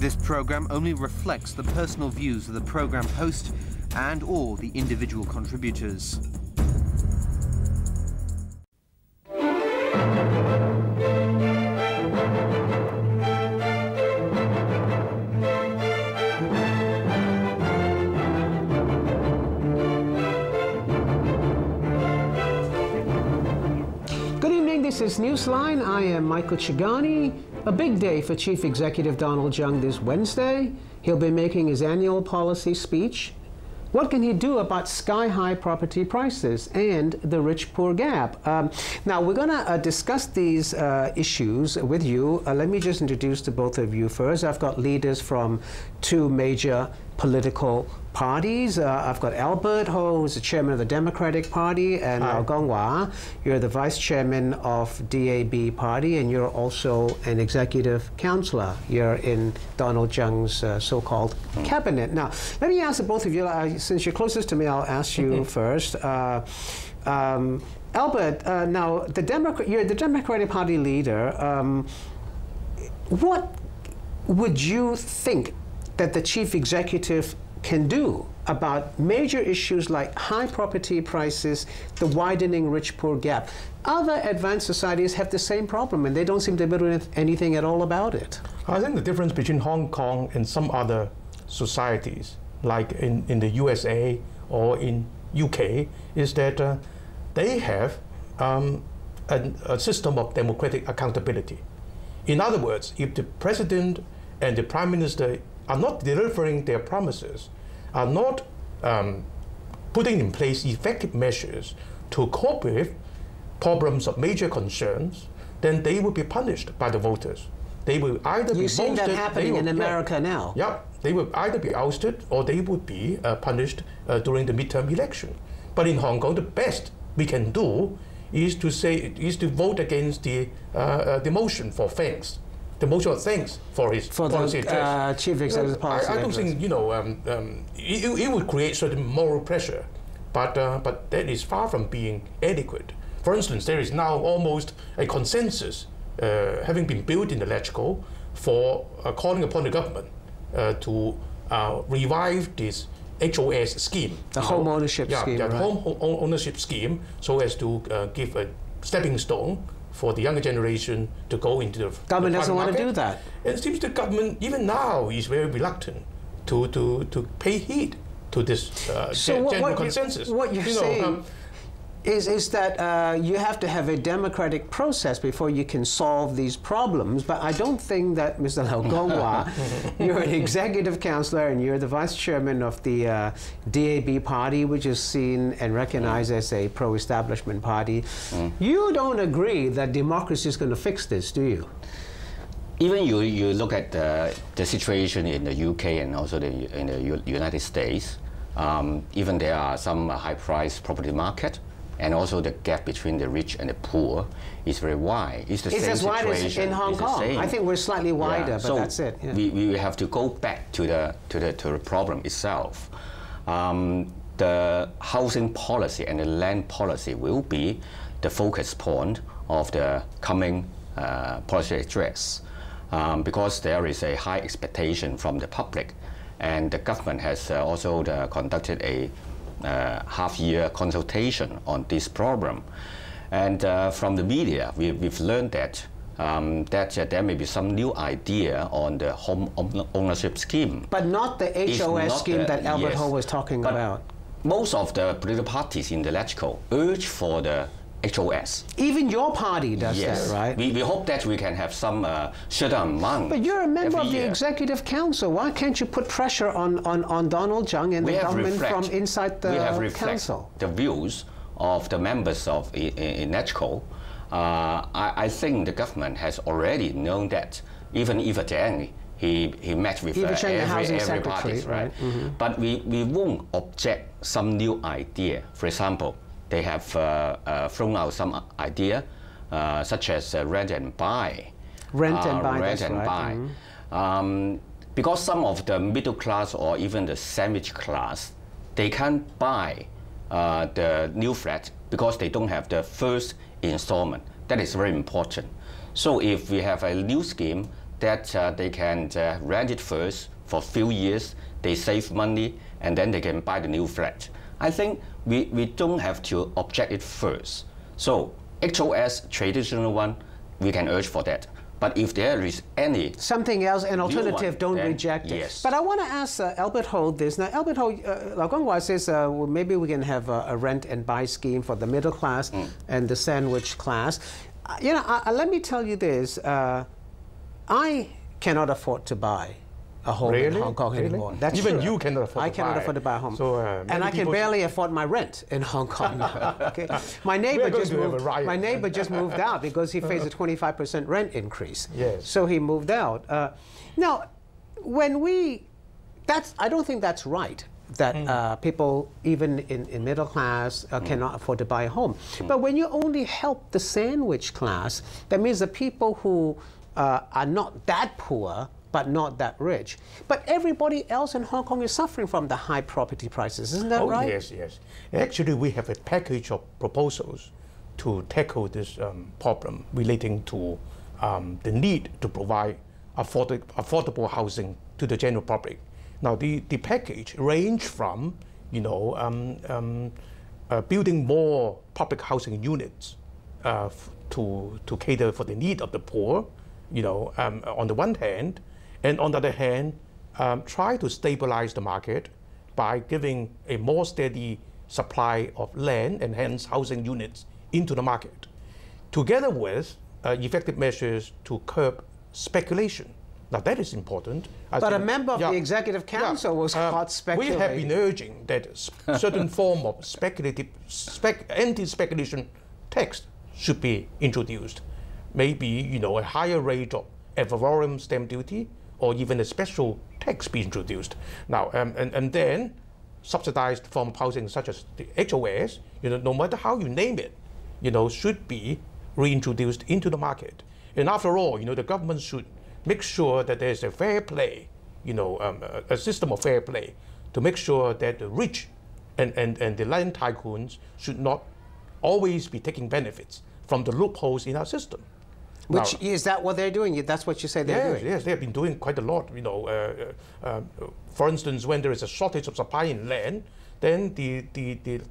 This program only reflects the personal views of the program host and or the individual contributors. This is NEWSLINE. I am Michael Chigani. A big day for Chief Executive Donald Tsang this Wednesday. He'll be making his annual policy speech. What can he do about sky-high property prices and the rich-poor gap? Now, we're going to discuss these issues with you. Let me just introduce to both of you first. I've got leaders from two major political parties. I've got Albert Ho, who's the chairman of the Democratic Party, and Lau Gong-wah, you're the vice chairman of DAB Party, and you're also an executive councillor. You're in Donald Tsang's so-called cabinet. Now, let me ask both of you, since you're closest to me, I'll ask you first. Albert, now, you're the Democratic Party leader. What would you think that the chief executive can do about major issues like high property prices, the widening rich-poor gap? Other advanced societies have the same problem, and they don't seem to be able to do anything at all about it. I think the difference between Hong Kong and some other societies, like in the USA or in UK, is that they have a system of democratic accountability. In other words, if the president and the prime minister are not delivering their promises, are not putting in place effective measures to cope with problems of major concerns, then they will be punished by the voters. They will either be ousted. You see that happening in America now? Yeah, they will either be ousted or they would be punished during the midterm election. But in Hong Kong, the best we can do is to vote against the motion for thanks. The motion of thanks for his policy address. Chief executive policy I don't think it would create certain moral pressure, but that is far from being adequate. For instance, there is now almost a consensus having been built in the Electrical for calling upon the government to revive this HOS scheme. The home ownership scheme. Yeah, the home ownership scheme, so as to give a stepping stone for the younger generation to go into the government doesn't want to do that. And it seems the government, even now, is very reluctant to pay heed to this general consensus. What you're saying is that you have to have a democratic process before you can solve these problems. But I don't think that, Mr. Lau Gong-wah, you're an executive councillor and you're the vice chairman of the DAB party, which is seen and recognized as a pro-establishment party. You don't agree that democracy is going to fix this, do you? Even you look at the situation in the UK and also in the United States, even there are some high-priced property market, and also the gap between the rich and the poor is very wide. It's the same situation. It's as wide as in Hong Kong. I think we're slightly wider, but so that's it. Yeah. We have to go back to the problem itself. The housing policy and the land policy will be the focus point of the coming policy address, because there is a high expectation from the public, and the government has also conducted a half-year consultation on this problem, and from the media we've learned that there may be some new idea on the home ownership scheme, but not the HOS scheme that Albert Ho was talking about. Most of the political parties in the Electrical urge for the HOS. Even your party does that, right? We hope that we can have some certain amount. But you're a member of the Executive Council. Why can't you put pressure on Donald Tsang and the government from inside the council? The views of the members of Electrical. I think the government has already known that. Even Eva Chang, he met with every party, right? But we won't object some new idea. For example, they have thrown out some idea, such as rent and buy. Rent and buy. Because some of the middle class or even the sandwich class, they can't buy the new flat because they don't have the first installment. That is very important. So if we have a new scheme that they can rent it first for a few years, they save money, and then they can buy the new flat. I think we don't have to object it first. So HOS, traditional one, we can urge for that. But if there is any something else, an alternative, don't reject it. Yes. But I want to ask Albert Ho this. Now, Albert Ho, Lau Kong-wah says well, maybe we can have a rent and buy scheme for the middle class and the sandwich class. You know, let me tell you this. I cannot afford to buy a home in Hong Kong anymore. That's even true. you cannot afford I to cannot buy. afford to buy a home. So, and I can barely afford my rent in Hong Kong now. Okay? My neighbor just moved out because he faced a 25% rent increase. Yes. So he moved out. Now, I don't think that's right, that people, even in middle class, cannot afford to buy a home. But when you only help the sandwich class, that means the people who are not that poor, but not that rich. But everybody else in Hong Kong is suffering from the high property prices, isn't that right? Yes, yes. Actually, we have a package of proposals to tackle this problem relating to the need to provide affordable housing to the general public. Now, the package range from, you know, building more public housing units to cater for the need of the poor, you know, on the one hand, and on the other hand, try to stabilize the market by giving a more steady supply of land and hence housing units into the market, together with effective measures to curb speculation. Now that is important. But a member of the Executive Council was caught speculating. We have been urging that certain form of anti-speculation tax should be introduced. Maybe, you know, a higher rate of ad valorem stamp duty, or even a special tax be introduced. Now, and then subsidized form of housing such as the HOS, you know, no matter how you name it, you know, should be reintroduced into the market. And after all, you know, the government should make sure that there's a fair play, you know, a system of fair play to make sure that the rich and the land tycoons should not always be taking benefits from the loopholes in our system. Which, is that what they're doing? That's what you say they're doing? Yes, they have been doing quite a lot. You know, for instance, when there is a shortage of supply in land, then the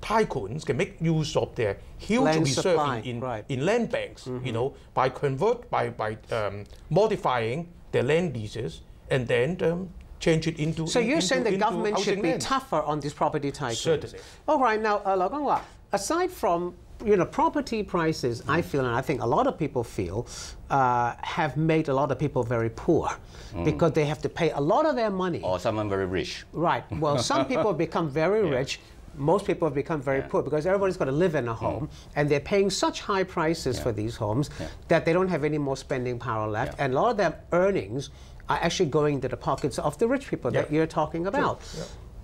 tycoons can make use of their huge land reserve in land banks. You know, by modifying their land leases and then change it into. So you're saying the government should be tougher on these property tycoons? Certainly. All right, now, Lau Kong-wah, aside from property prices, I feel, and I think a lot of people feel, have made a lot of people very poor because they have to pay a lot of their money. Or someone very rich. Right. Well, some people have become very rich. Most people have become very poor because everybody's got to live in a home, and they're paying such high prices for these homes that they don't have any more spending power left, and a lot of their earnings are actually going to the pockets of the rich people that you're talking about.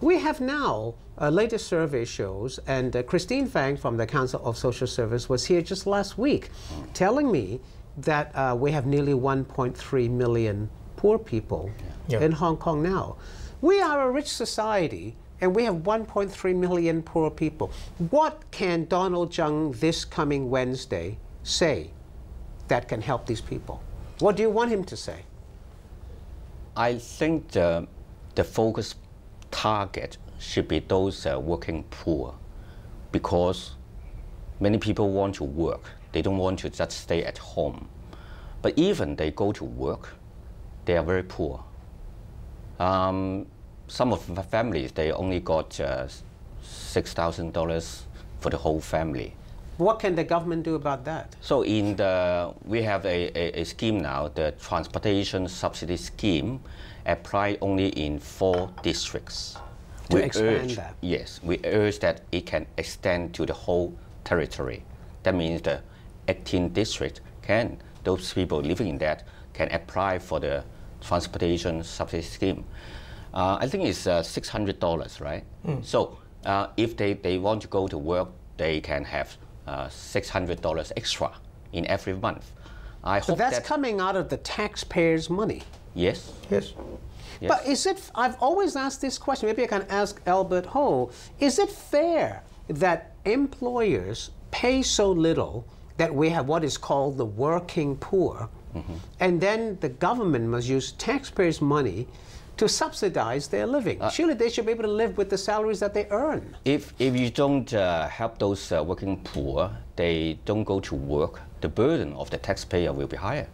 We have now, latest survey shows, and Christine Fang from the Council of Social Service was here just last week telling me that we have nearly 1.3 million poor people in Hong Kong now. We are a rich society, and we have 1.3 million poor people. What can Donald Tsang this coming Wednesday say that can help these people? What do you want him to say? I think the focus target should be those working poor, because many people want to work. They don't want to just stay at home. But even they go to work, they are very poor. Some of the families, they only got $6,000 for the whole family. What can the government do about that? So we have a scheme now, the transportation subsidy scheme, apply only in 4 districts. To expand that? Yes, we urge that it can extend to the whole territory. That means the 18 districts those people living in that can apply for the transportation subsidy scheme. I think it's $600, right? So if they want to go to work, they can have $600 extra in every month. But that's coming out of the taxpayers' money. Yes. Yes. But is it, I've always asked this question, maybe I can ask Albert Ho, is it fair that employers pay so little that we have what is called the working poor And then the government must use taxpayers' money to subsidize their living. Surely they should be able to live with the salaries that they earn. If you don't help those working poor, they don't go to work, the burden of the taxpayer will be higher.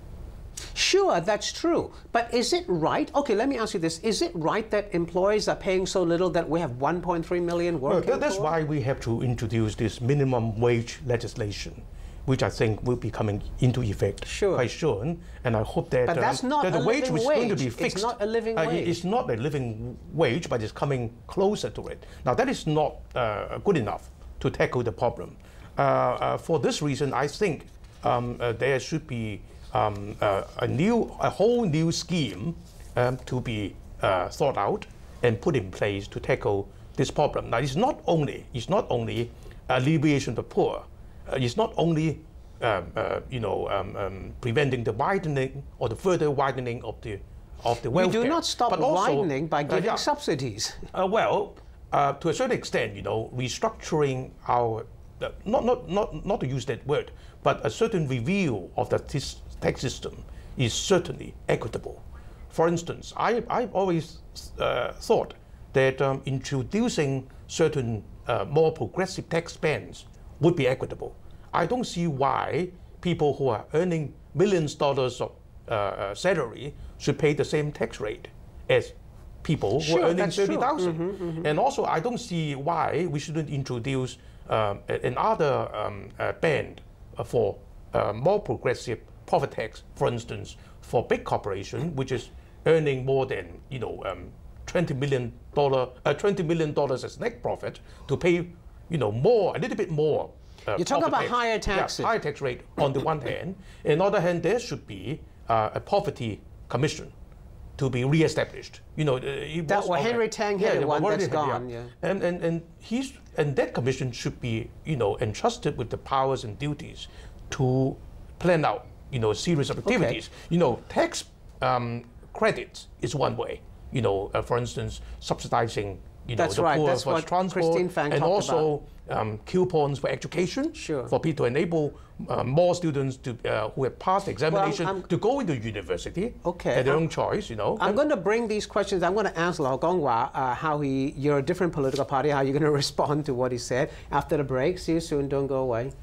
Sure, that's true. But is it right? Okay, let me ask you this. Is it right that employees are paying so little that we have 1.3 million working poor? That's why we have to introduce this minimum wage legislation, which I think will be coming into effect quite soon. And I hope that, that's not that the wage is going to be fixed. fixed. It's not a living wage. It's not a living wage, but it's coming closer to it. Now, that is not good enough to tackle the problem. For this reason, I think there should be a whole new scheme to be thought out and put in place to tackle this problem. Now, it's not only alleviation of the poor. It's not only preventing the widening or the further widening of the welfare. We do not stop widening by giving subsidies. To a certain extent, restructuring our not to use that word, but a certain review of the tax system is certainly equitable. For instance, I've always thought that introducing certain more progressive tax bands would be equitable. I don't see why people who are earning millions of dollars of salary should pay the same tax rate as people who are earning 30,000. And also, I don't see why we shouldn't introduce another band for more progressive profit tax, for instance, for big corporation, which is earning more than $20 million as net profit, to pay more, a little bit more. You talk about higher taxes. Yeah, higher tax rate on the one hand. On the other hand, there should be a poverty commission to be re-established. Henry Tang had one that's gone. Yeah. And that commission should be entrusted with the powers and duties to plan out a series of activities. Tax credits is one way. For instance, subsidizing the poor for transport, and also coupons for education for people to enable more students to who have passed the examination to go into university at their own choice. I'm going to bring these questions. I'm going to ask Lau Gong-Wah how you're a different political party, how you're going to respond to what he said after the break. See you soon. Don't go away.